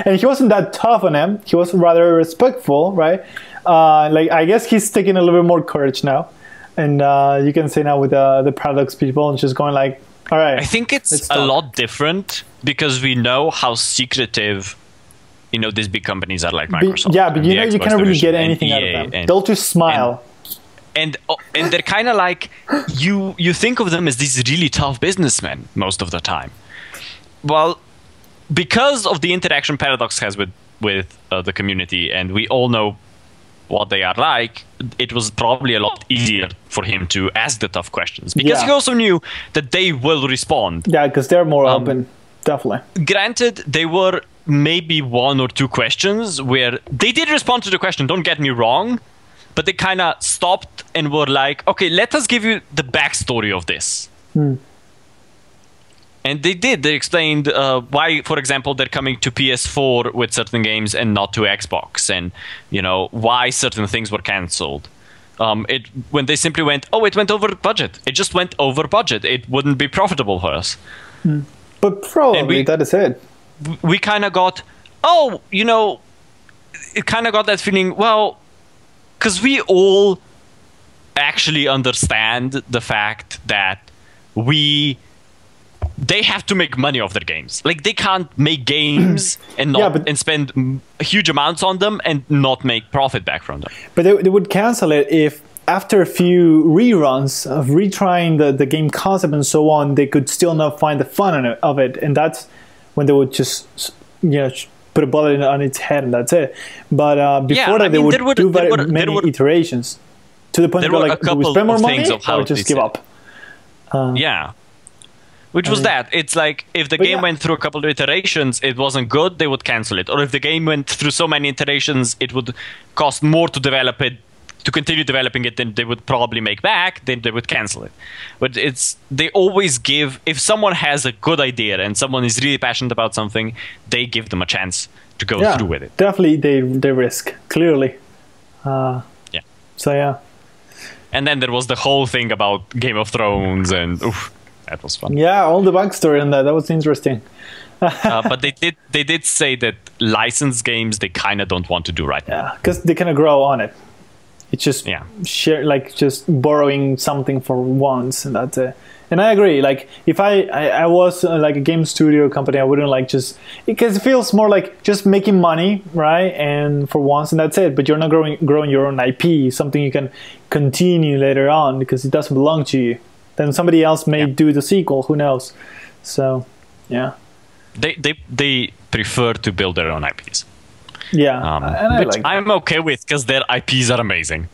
And he wasn't that tough on him. He was rather respectful, right? Like I guess he's taking a little bit more courage now, and you can say now with the Paradox people and just going like, all right. I think it's a lot different because we know how secretive, these big companies are like Microsoft. But you can't really get anything out of them. They'll just smile. And they're kind of like you think of them as these really tough businessmen most of the time. Well, because of the interaction Paradox has with the community, and we all know what they are like, it was probably a lot easier for him to ask the tough questions because he also knew that they will respond. Yeah, because they're more open, definitely. Granted, they were maybe one or two questions where they did respond to the question, don't get me wrong, but they kind of stopped and were like, okay, let us give you the backstory of this. And they did. They explained why, for example, they're coming to PS4 with certain games and not to Xbox, and why certain things were cancelled. When they simply went, it went over budget. It just went over budget. It wouldn't be profitable for us. But probably that is it. We kind of got, it kind of got that feeling, well, because we all actually understand the fact that they have to make money off their games. Like, they can't make games and and spend huge amounts on them and not make profit back from them. But they would cancel it if after a few reruns of retrying the game concept and so on, they could still not find the fun of it. And that's when they would just, put a bullet on its head and that's it. But before that, they would do many iterations to the point where do we spend more money or just give up? Which was that. It's like, if the game went through a couple of iterations, it wasn't good, they would cancel it. Or if the game went through so many iterations, it would cost more to develop it, to continue developing it, than they would probably make back, then they would cancel it. But they always give, if someone has a good idea and someone is really passionate about something, they give them a chance to go through with it. Definitely they risk, clearly. So yeah. And then there was the whole thing about Game of Thrones, and that was fun. Yeah, all the backstory on that was interesting. But they did say that licensed games they kind of don't want to do right now. Yeah, because they kind of grow on it. It's just just borrowing something for once, and that's it. And I agree. Like, if I was like a game studio company, I wouldn't because it feels more like just making money, right? And for once, and that's it. But you're not growing your own IP, something you can continue later on because it doesn't belong to you. Then somebody else may do the sequel. Who knows? So, yeah. They prefer to build their own IPs. Yeah, which I'm okay with because their IPs are amazing.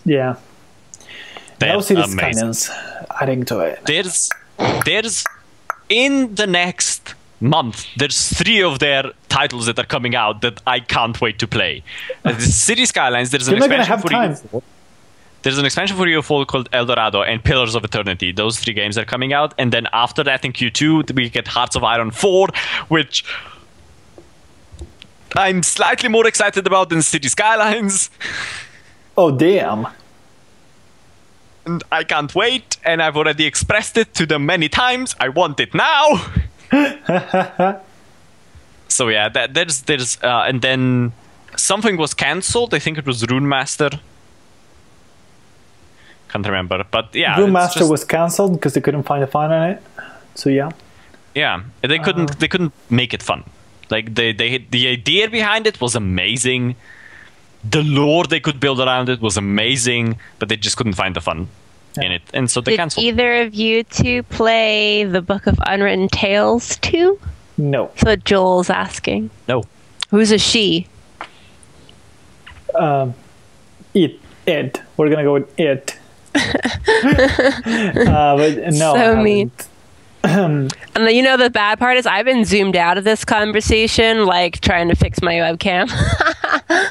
Yeah. No Cities Skylines adding to it. There's in the next month, there's 3 of their titles that are coming out that I can't wait to play. Cities Skylines. There's an expansion for you. There's an expansion for UFO called El Dorado and Pillars of Eternity. Those 3 games are coming out. And then after that, in Q2, we get Hearts of Iron 4, which I'm slightly more excited about than Cities Skylines. Oh, damn. And I can't wait. And I've already expressed it to them many times. I want it now. So yeah, there's and then something was cancelled. I think it was Rune Master. Can't remember, but yeah, Rune Master was cancelled because they couldn't find a fun on it. So yeah, they couldn't make it fun. Like the idea behind it was amazing. The lore they could build around it was amazing, but they just couldn't find the fun in it, and so they canceled. Did either of you two play the Book of Unwritten Tales 2? No. That's what Joel's asking. No. Who's a she? It. We're gonna go with it. But no. So mean. And the bad part is I've been zoomed out of this conversation, like trying to fix my webcam.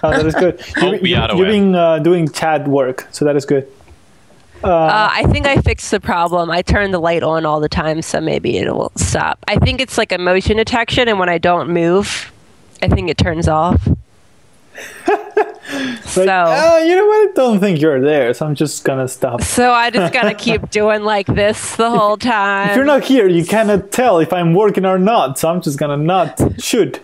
Oh, that is good. You've been doing chat work, so that is good. I think I fixed the problem. I turn the light on all the time, so maybe it will stop. I think it's like a motion detection, and when I don't move, I think it turns off. You know what? I don't think you're there, so I'm just gonna stop. So I just gotta keep doing like this the whole time. If you're not here, you cannot tell if I'm working or not, so I'm just gonna not shoot.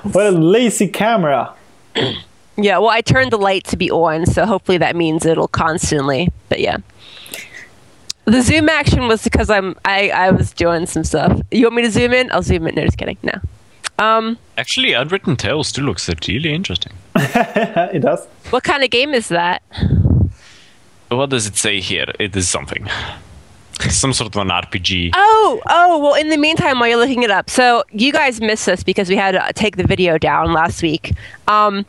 What a lazy camera. Yeah, well, I turned the light to be on, so hopefully that means it'll constantly. But yeah, the zoom action was because I was doing some stuff. You want me to zoom in? I'll zoom in. No, just kidding. No. Actually, Unwritten Tales still looks really interesting. It does. What kind of game is that? What does it say here? It is something. Some sort of an RPG. Oh, well, in the meantime, while you're looking it up, so you guys missed this because we had to take the video down last week. The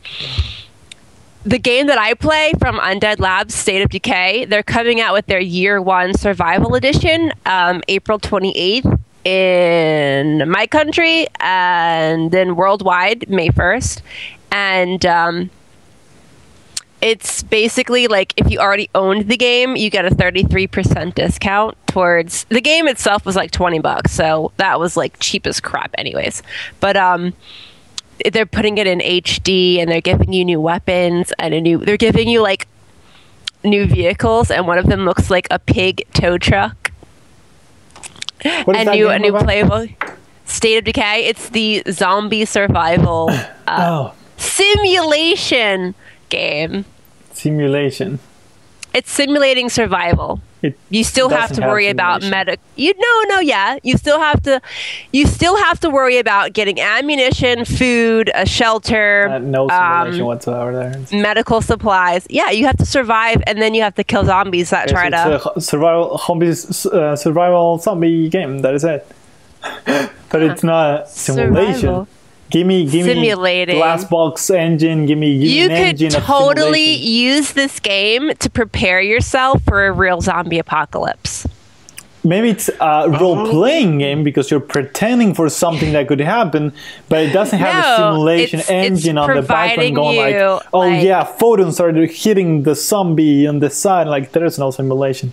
game that I play from Undead Labs, State of Decay, they're coming out with their Year 1 Survival Edition, April 28th. in my country and then worldwide May 1st. And it's basically like if you already owned the game, you get a 33% discount towards the game itself was like $20. So that was like cheap as crap anyways. But they're putting it in HD and they're giving you new weapons and they're giving you like new vehicles, and one of them looks like a pig tow truck. A new playable State of Decay. It's the zombie survival simulation game. Simulation. It's simulating survival. You still have to worry about You still have to worry about getting ammunition, food, a shelter, no simulation whatsoever there. Medical supplies. Yeah, you have to survive, and then you have to kill zombies that try to. It's a survival zombie game. That is it. But it's not a simulation. Survival. Give me Simulating. glass box engine. Give me an engine. You could totally use this game to prepare yourself for a real zombie apocalypse. Maybe it's a role-playing game because you're pretending for something that could happen, but it doesn't have a simulation engine on the background going photons are hitting the zombie on the side. Like, there's no simulation.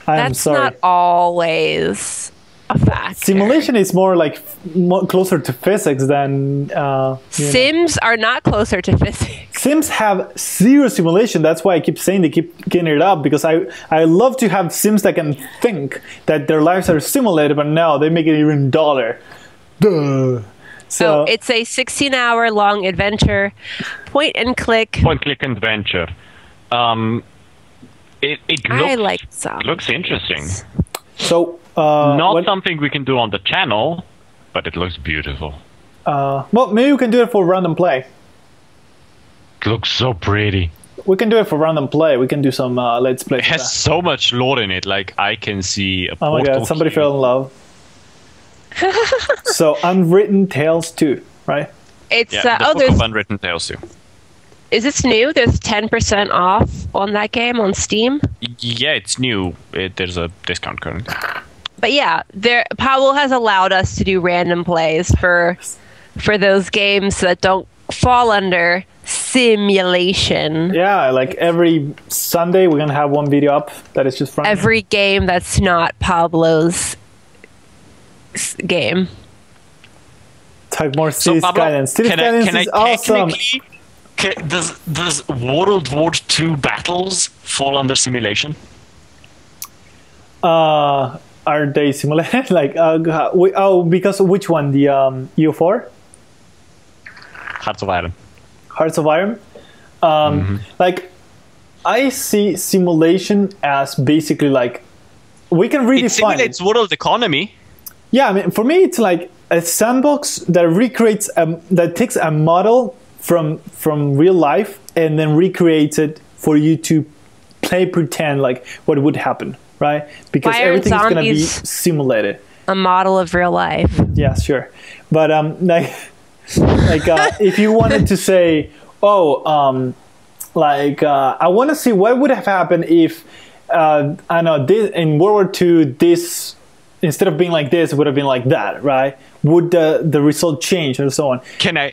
I'm sorry. That's not always a factor. Simulation is more closer to physics than Sims are not closer to physics. Sims have zero simulation. That's why I keep saying they keep getting it up, because I love to have Sims that can think that their lives are simulated, but no, they make it even duller. Duh. So it's a 16-hour long adventure, point and click adventure. It looks interesting. So something we can do on the channel, but it looks beautiful. Well, maybe we can do it for random play. It looks so pretty. We can do it for random play. We can do some let's play. It has so much lore in it. Like, I can see a oh my god, somebody fell in love. So, Unwritten Tales 2, right? It's there's Unwritten Tales 2. Is this new? There's 10% off on that game on Steam. Yeah, it's new. There's a discount currently. But yeah, Pablo has allowed us to do random plays for those games that don't fall under simulation. Yeah, like every Sunday we're gonna have one video up that is just fun. Every game that's not Pablo's game. Type more Cities Skylines. Cities Skylines is awesome. Does World War II battles fall under simulation? Are they simulated? Because which one? The EU4? Hearts of Iron. Hearts of Iron? Like, I see simulation as basically like, we can redefine it. Simulates world economy. Yeah, I mean, for me, it's like a sandbox that recreates, that takes a model from real life and then recreates it for you to pretend like what would happen, right? Because everything is going to be simulated. A model of real life. Yeah, sure. But if you wanted to say, I want to see what would have happened if I know this, in World War II, this, instead of being like this, it would have been like that, right? Would the result change and so on? Can I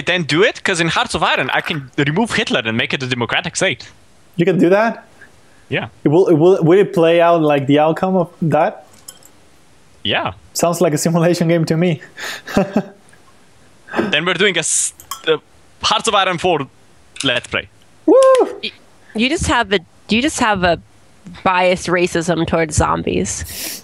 then do it? Because in Hearts of Iron, I can remove Hitler and make it a democratic state. You can do that? Yeah. Will it play out like the outcome of that? Yeah. Sounds like a simulation game to me. Then we're doing a Hearts of Iron 4 let's play. Woo! You just have a biased racism towards zombies.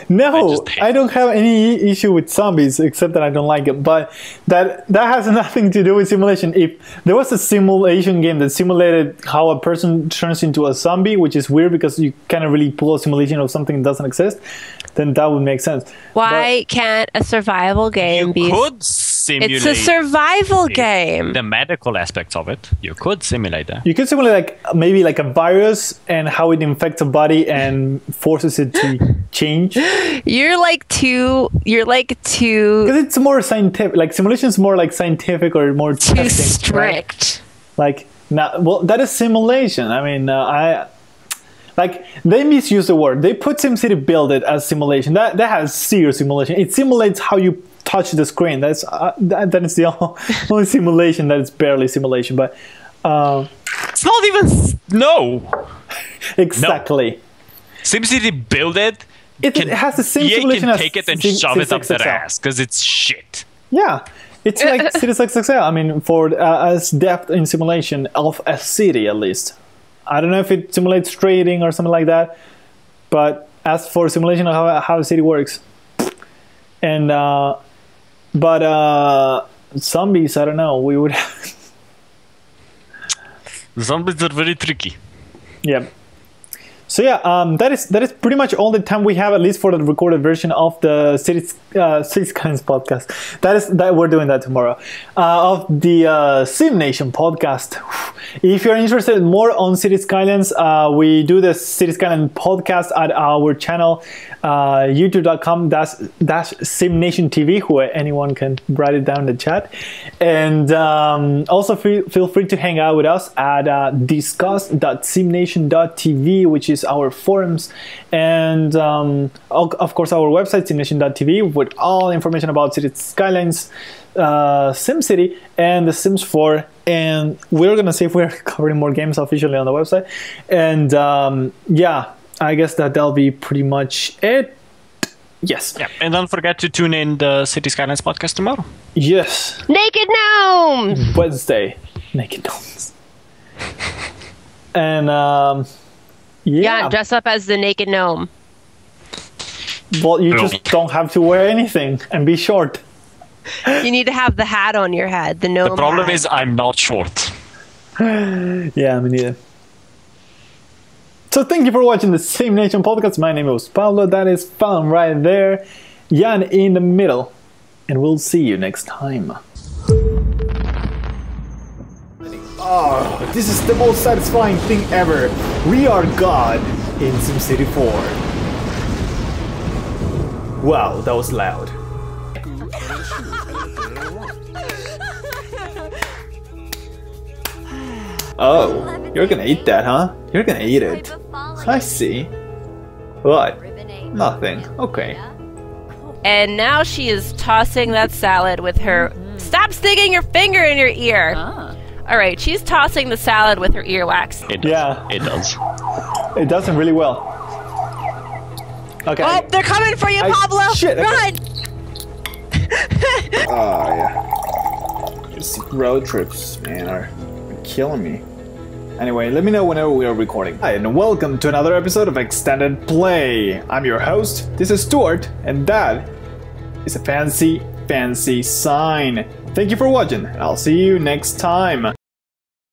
No, I don't have any issue with zombies except that I don't like it. But that has nothing to do with simulation. If there was a simulation game that simulated how a person turns into a zombie, which is weird because you can't really pull a simulation of something that doesn't exist, then that would make sense. Why can't a survival game be? You could simulate. It's a survival game. The medical aspects of it, you could simulate that. You could simulate maybe like a virus and how it infects a body and forces it to change. You're like too. Because it's more scientific. Like simulation is more like scientific or more too testing, strict. Right? Like, that is simulation. I mean, Like, they misuse the word. They put SimCity Build It as simulation. That has zero simulation. It simulates how you touch the screen. That is the only simulation that is barely simulation. But it's not even no. Exactly. No. SimCity Build It. It has the same simulation as take it and shove it up their ass because it's shit. Yeah, it's like Cities XXL. I mean, for as depth in simulation of a city at least. I don't know if it simulates trading or something like that, but as for simulation of how a city works, and zombies, I don't know. We would. Zombies are very tricky. Yeah. So yeah, that is pretty much all the time we have, at least for the recorded version of the Cities Skylines podcast. That we're doing that tomorrow. Of the SimNation podcast. If you're interested more on Cities Skylines, we do the Cities Skylines podcast at our channel, youtube.com/SimNation TV, who anyone can write it down in the chat. And also feel free to hang out with us at discuss.simnation.tv, which is our forums, and of course our website, simnation.tv, with all information about Cities Skylines, SimCity, and The Sims 4. And we're gonna see if we're covering more games officially on the website. And yeah, I guess that'll be pretty much it. Yes. Yeah, and don't forget to tune in the Cities Skylines podcast tomorrow. Yes. Naked Gnomes! Wednesday. Naked Gnomes. And yeah, dress up as the naked gnome. Well, you just don't have to wear anything and be short. You need to have the hat on your head, the gnome. The problem hat. is I'm not short. Yeah, me neither. So thank you for watching the SimNation podcast. My name is Pablo. That is found right there. Jan in the middle. And we'll see you next time. Oh, this is the most satisfying thing ever. We are God in SimCity 4. Wow, that was loud. Oh, you're gonna eat that, huh? You're gonna eat it. I see. What? Nothing. Okay. And now she is tossing that salad with her... Stop sticking your finger in your ear! Alright, she's tossing the salad with her earwax. It does. Yeah. It does. It does them really well. Okay. Oh, they're coming for you, Pablo! Shit, run! Oh, yeah. These road trips, man, are killing me. Anyway, let me know whenever we are recording. Hi, and welcome to another episode of Extended Play. I'm your host, this is Stuart, and that is a fancy, fancy sign. Thank you for watching, and I'll see you next time.